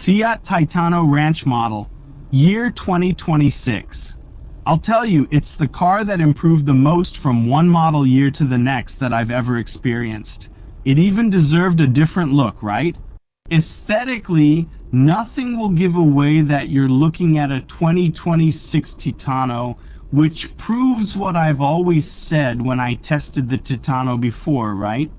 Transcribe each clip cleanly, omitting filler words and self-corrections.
Fiat Titano Ranch model, year 2026. I'll tell you, it's the car that improved the most from one model year to the next that I've ever experienced. It even deserved a different look, right? Aesthetically, nothing will give away that you're looking at a 2026 Titano, which proves what I've always said when I tested the Titano before, right?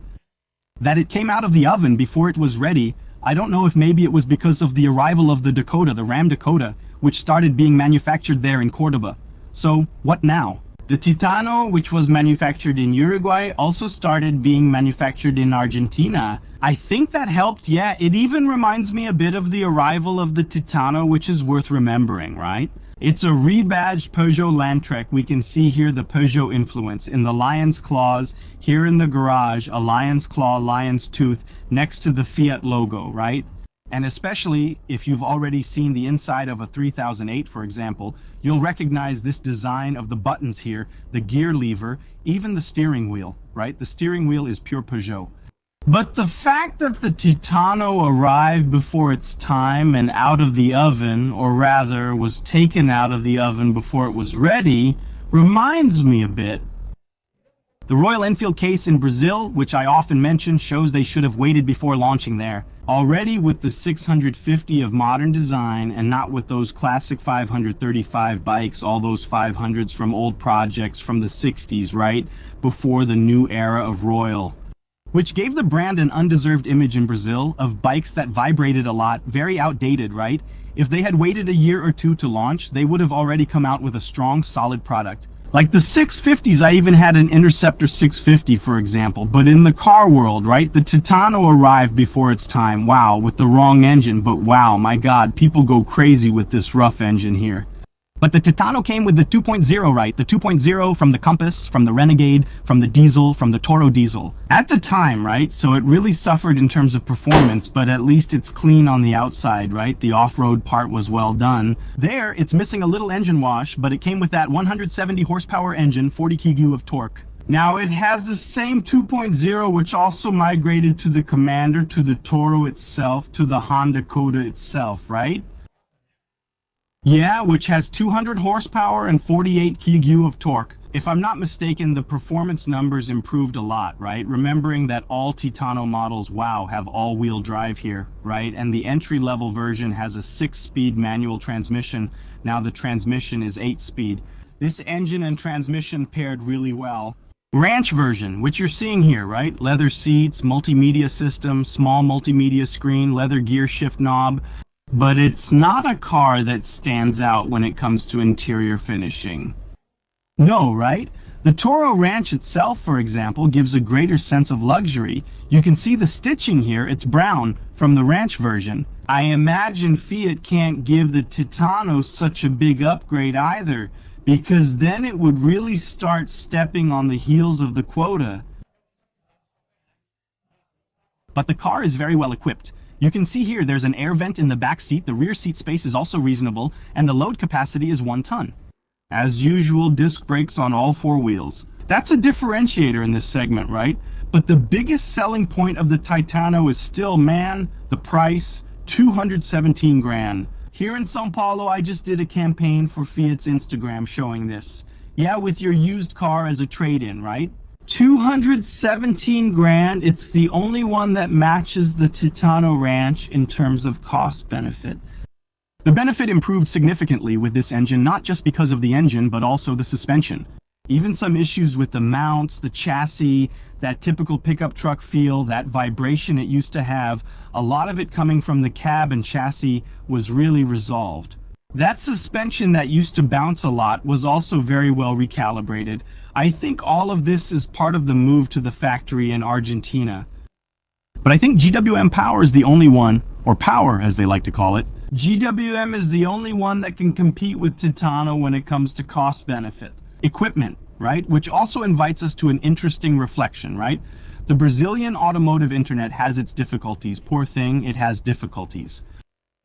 That it came out of the oven before it was ready. I don't know if maybe it was because of the arrival of the Dakota, the Ram Dakota, which started being manufactured there in Cordoba. So, what now? The Titano, which was manufactured in Uruguay, also started being manufactured in Argentina. I think that helped, yeah. It even reminds me a bit of the arrival of the Titano, which is worth remembering, right? It's a rebadged Peugeot Landtrek. We can see here the Peugeot influence in the lion's claws, here in the garage, a lion's claw, lion's tooth, next to the Fiat logo, right? And especially if you've already seen the inside of a 3008, for example, you'll recognize this design of the buttons here, the gear lever, even the steering wheel, right? The steering wheel is pure Peugeot. But the fact that the Titano arrived before its time and out of the oven, or rather was taken out of the oven before it was ready, reminds me a bit. The Royal Enfield case in Brazil, which I often mention, shows they should have waited before launching there. Already with the 650 of modern design and not with those classic 535 bikes, all those 500s from old projects from the 60s, right? Before the new era of Royal. Which gave the brand an undeserved image in Brazil of bikes that vibrated a lot, very outdated, right? If they had waited a year or two to launch, they would have already come out with a strong, solid product. Like the 650s, I even had an Interceptor 650, for example, but in the car world, right, the Titano arrived before its time, wow, with the wrong engine, but wow, my God, people go crazy with this rough engine here. But the Titano came with the 2.0, right? The 2.0 from the Compass, from the Renegade, from the diesel, from the Toro diesel. At the time, right? So it really suffered in terms of performance, but at least it's clean on the outside, right? The off-road part was well done. There, it's missing a little engine wash, but it came with that 170 horsepower engine, 40 kg of torque. Now it has the same 2.0, which also migrated to the Commander, to the Toro itself, to the Honda Coda itself, right? Yeah, which has 200 horsepower and 48 kg of torque. If I'm not mistaken, the performance numbers improved a lot, right? Remembering that all Titano models, wow, have all-wheel drive here, right? And the entry-level version has a 6-speed manual transmission. Now the transmission is 8-speed. This engine and transmission paired really well. Ranch version, which you're seeing here, right? Leather seats, multimedia system, small multimedia screen, leather gear shift knob. But it's not a car that stands out when it comes to interior finishing. No, right? The Toro Ranch itself, for example, gives a greater sense of luxury. You can see the stitching here, it's brown from the Ranch version. I imagine Fiat can't give the Titano such a big upgrade either, because then it would really start stepping on the heels of the Quota. But the car is very well equipped. You can see here there's an air vent in the back seat, the rear seat space is also reasonable, and the load capacity is 1 ton. As usual, disc brakes on all 4 wheels. That's a differentiator in this segment, right? But the biggest selling point of the Titano is still, man, the price, 217 grand. Here in Sao Paulo, I just did a campaign for Fiat's Instagram showing this. Yeah, with your used car as a trade-in, right? 217 grand, it's the only one that matches the Titano Ranch in terms of cost benefit. The benefit improved significantly with this engine, not just because of the engine, but also the suspension. Even some issues with the mounts, the chassis, that typical pickup truck feel, that vibration it used to have, a lot of it coming from the cab and chassis was really resolved. That suspension that used to bounce a lot was also very well recalibrated. I think all of this is part of the move to the factory in Argentina. But I think GWM Power is the only one, or Power as they like to call it. GWM is the only one that can compete with Titano when it comes to cost benefit. Equipment, right? Which also invites us to an interesting reflection, right? The Brazilian automotive internet has its difficulties. Poor thing, it has difficulties.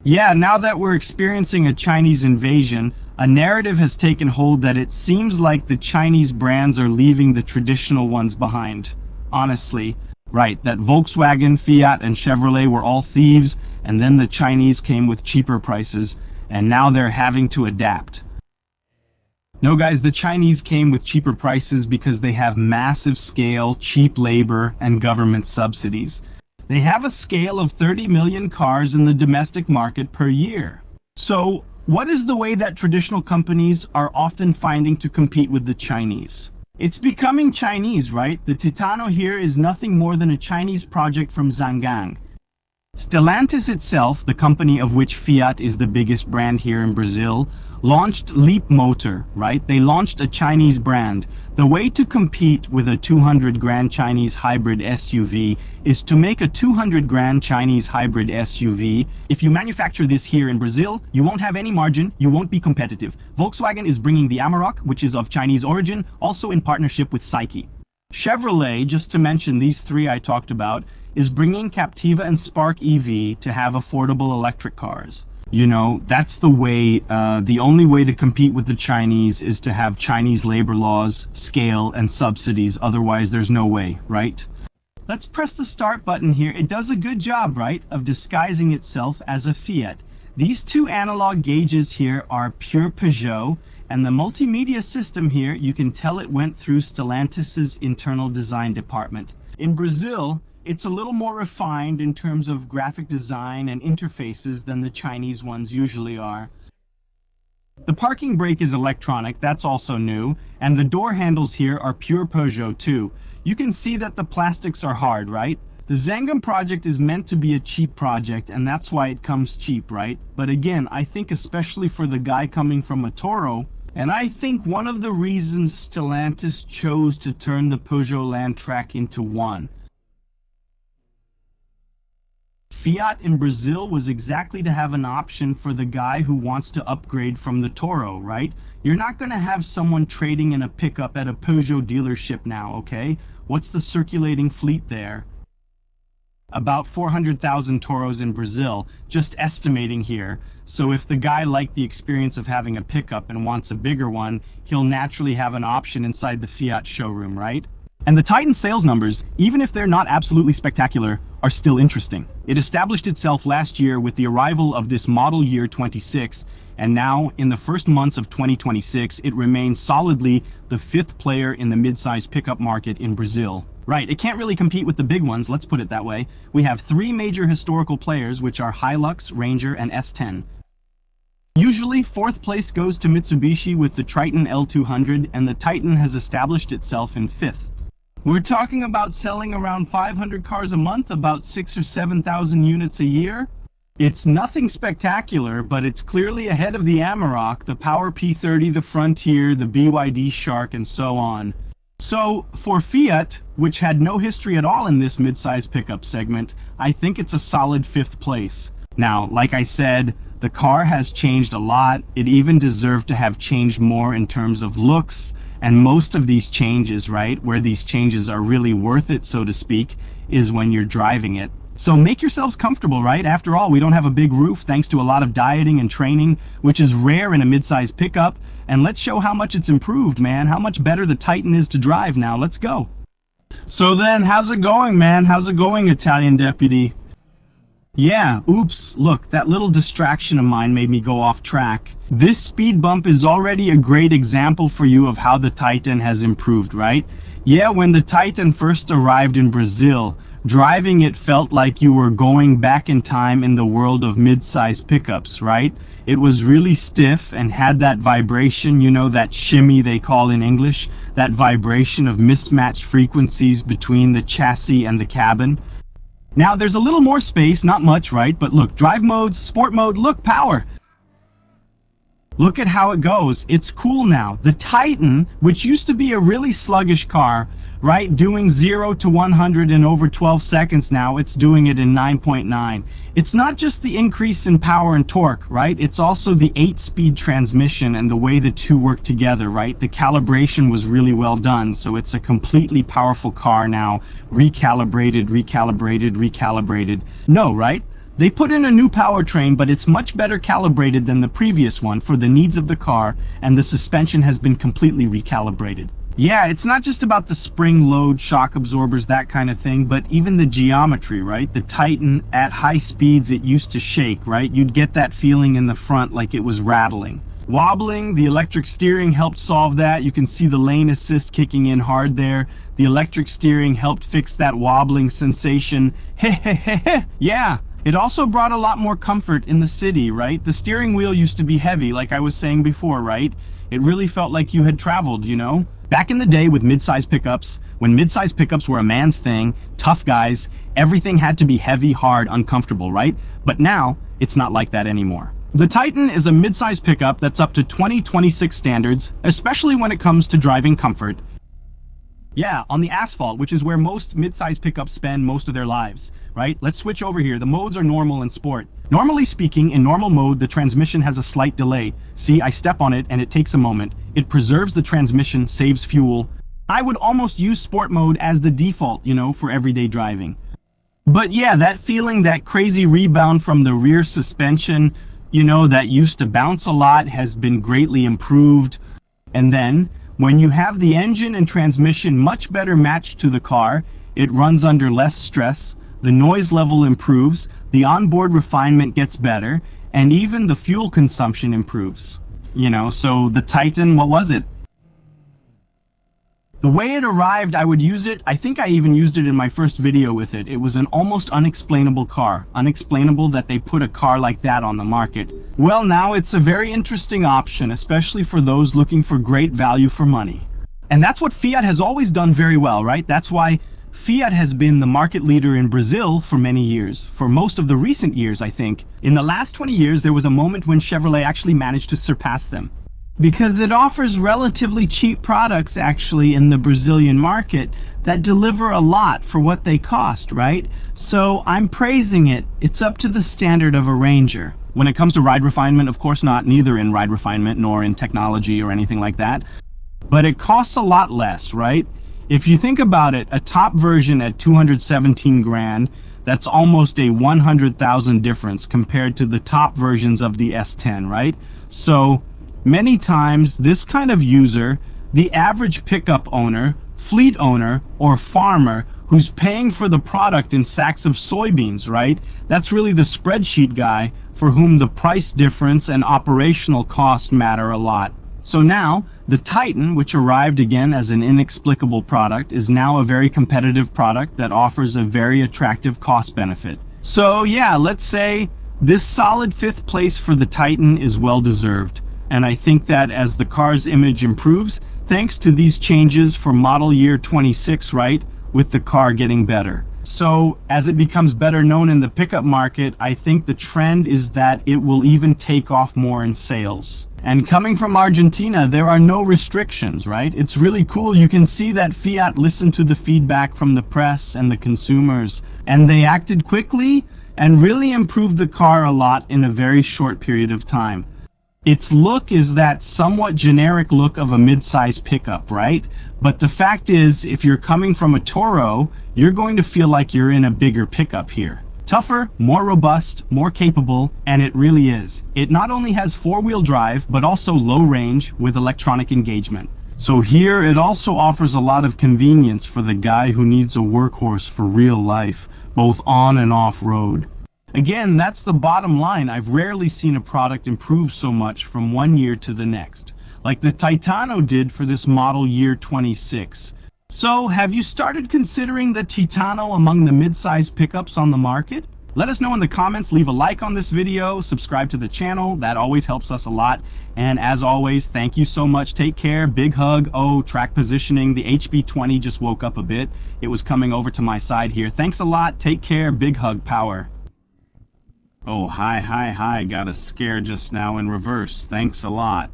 Yeah, now that we're experiencing a Chinese invasion, a narrative has taken hold that it seems like the Chinese brands are leaving the traditional ones behind. Honestly, Right, that Volkswagen, Fiat, and Chevrolet were all thieves, and then the Chinese came with cheaper prices, and now they're having to adapt. No, guys, the Chinese came with cheaper prices because they have massive scale, cheap labor, and government subsidies. They have a scale of 30 million cars in the domestic market per year. So, what is the way that traditional companies are often finding to compete with the Chinese? It's becoming Chinese, right? The Titano here is nothing more than a Chinese project from Zhangjiang. Stellantis itself, the company of which Fiat is the biggest brand here in Brazil, launched Leap Motor, right? They launched a Chinese brand. The way to compete with a 200 grand Chinese hybrid SUV is to make a 200 grand Chinese hybrid SUV. If you manufacture this here in Brazil, you won't have any margin, you won't be competitive. Volkswagen is bringing the Amarok, which is of Chinese origin, also in partnership with Psyche. Chevrolet, just to mention these three I talked about, is bringing Captiva and Spark EV to have affordable electric cars. You know, that's the way, the only way to compete with the Chinese is to have Chinese labor laws, scale, and subsidies. Otherwise, there's no way, right? Let's press the start button here. It does a good job, right, of disguising itself as a Fiat. These two analog gauges here are pure Peugeot, and the multimedia system here, you can tell it went through Stellantis' internal design department. In Brazil, it's a little more refined in terms of graphic design and interfaces than the Chinese ones usually are. The parking brake is electronic, that's also new, and the door handles here are pure Peugeot too. You can see that the plastics are hard, right? The Zhangjiang project is meant to be a cheap project, and that's why it comes cheap, right? But again, I think especially for the guy coming from a Toro, and I think one of the reasons Stellantis chose to turn the Peugeot Landtrack into one. Fiat in Brazil was exactly to have an option for the guy who wants to upgrade from the Toro, right? You're not going to have someone trading in a pickup at a Peugeot dealership now, okay? What's the circulating fleet there? About 400,000 Toros in Brazil, just estimating here. So if the guy liked the experience of having a pickup and wants a bigger one, he'll naturally have an option inside the Fiat showroom, right? And the Titan sales numbers, even if they're not absolutely spectacular, are still interesting. It established itself last year with the arrival of this model year 26, and now in the first months of 2026, it remains solidly the fifth player in the mid-size pickup market in Brazil. Right, it can't really compete with the big ones, let's put it that way. We have three major historical players, which are Hilux, Ranger, and S10. Usually, fourth place goes to Mitsubishi with the Triton L200, and the Titan has established itself in fifth. We're talking about selling around 500 cars a month, about 6,000 or 7,000 units a year. It's nothing spectacular, but it's clearly ahead of the Amarok, the Power P30, the Frontier, the BYD Shark, and so on. So, for Fiat, which had no history at all in this mid-size pickup segment, I think it's a solid fifth place. Now, like I said, the car has changed a lot. It even deserved to have changed more in terms of looks. And most of these changes, right, where these changes are really worth it, so to speak, is when you're driving it. So make yourselves comfortable, right? After all, we don't have a big roof thanks to a lot of dieting and training, which is rare in a mid-size pickup. And let's show how much it's improved, man. How much better the Titan is to drive now. Let's go. So then, how's it going, man? How's it going, Italian deputy? Yeah, oops, look, that little distraction of mine made me go off track. This speed bump is already a great example for you of how the Titan has improved, right? Yeah, when the Titan first arrived in Brazil, driving it felt like you were going back in time in the world of mid-size pickups, right? It was really stiff and had that vibration, you know, that shimmy they call in English, that vibration of mismatched frequencies between the chassis and the cabin. Now, there's a little more space, not much, right? But look, drive modes, sport mode, look, power. Look at how it goes. It's cool now. The Titan, which used to be a really sluggish car, right, doing 0 to 100 in over 12 seconds now, it's doing it in 9.9. It's not just the increase in power and torque, right? It's also the 8-speed transmission and the way the two work together, right? The calibration was really well done, so it's a completely powerful car now, recalibrated, recalibrated, recalibrated. No, right? They put in a new powertrain, but it's much better calibrated than the previous one for the needs of the car, and the suspension has been completely recalibrated. Yeah, it's not just about the spring load, shock absorbers, that kind of thing, but even the geometry, right? The Titan, at high speeds, it used to shake, right? You'd get that feeling in the front like it was rattling. Wobbling, the electric steering helped solve that. You can see the lane assist kicking in hard there. The electric steering helped fix that wobbling sensation. Yeah. It also brought a lot more comfort in the city, right? The steering wheel used to be heavy, like I was saying before, right? It really felt like you had traveled, you know? Back in the day with mid-size pickups, when mid-size pickups were a man's thing, tough guys, everything had to be heavy, hard, uncomfortable, right? But now, it's not like that anymore. The Titan is a mid-size pickup that's up to 2026 standards, especially when it comes to driving comfort. Yeah, on the asphalt, which is where most mid-size pickups spend most of their lives, right? Let's switch over here. The modes are normal and sport. Normally speaking, in normal mode, the transmission has a slight delay. See, I step on it and it takes a moment. It preserves the transmission, saves fuel. I would almost use sport mode as the default, you know, for everyday driving. But yeah, that feeling, that crazy rebound from the rear suspension, you know, that used to bounce a lot has been greatly improved. And then, when you have the engine and transmission much better matched to the car, it runs under less stress, the noise level improves, the onboard refinement gets better, and even the fuel consumption improves. You know, so the Titan, what was it? The way it arrived, I would use it. I think I even used it in my first video with it. It was an almost unexplainable car. Unexplainable that they put a car like that on the market. Well, now it's a very interesting option, especially for those looking for great value for money. And that's what Fiat has always done very well, right? That's why Fiat has been the market leader in Brazil for many years. For most of the recent years, I think. In the last 20 years, there was a moment when Chevrolet actually managed to surpass them. Because it offers relatively cheap products actually in the Brazilian market that deliver a lot for what they cost, right? So I'm praising it. It's up to the standard of a Ranger. When it comes to ride refinement, of course not, neither in ride refinement nor in technology or anything like that. But it costs a lot less, right? If you think about it, a top version at 217 grand, that's almost a 100,000 difference compared to the top versions of the S10, right? So many times, this kind of user, the average pickup owner, fleet owner, or farmer who's paying for the product in sacks of soybeans, right? That's really the spreadsheet guy for whom the price difference and operational cost matter a lot. So now, the Titan, which arrived again as an inexplicable product, is now a very competitive product that offers a very attractive cost benefit. So yeah, let's say this solid 5th place for the Titan is well deserved. And I think that as the car's image improves, thanks to these changes for model year 26, right, with the car getting better. So as it becomes better known in the pickup market, I think the trend is that it will even take off more in sales. And coming from Argentina, there are no restrictions, right? It's really cool. You can see that Fiat listened to the feedback from the press and the consumers, and they acted quickly and really improved the car a lot in a very short period of time. Its look is that somewhat generic look of a mid-size pickup, right? But the fact is, if you're coming from a Toro, you're going to feel like you're in a bigger pickup here. Tougher, more robust, more capable, and it really is. It not only has 4-wheel drive, but also low range with electronic engagement. So here it also offers a lot of convenience for the guy who needs a workhorse for real life, both on and off road. Again, that's the bottom line. I've rarely seen a product improve so much from one year to the next, like the Titano did for this model year 26. So, have you started considering the Titano among the mid-size pickups on the market? Let us know in the comments, leave a like on this video, subscribe to the channel, that always helps us a lot. And as always, thank you so much, take care, big hug. Oh, track positioning, the HB20 just woke up a bit. It was coming over to my side here. Thanks a lot, take care, big hug, power. Oh, hi, got a scare just now in reverse. Thanks a lot.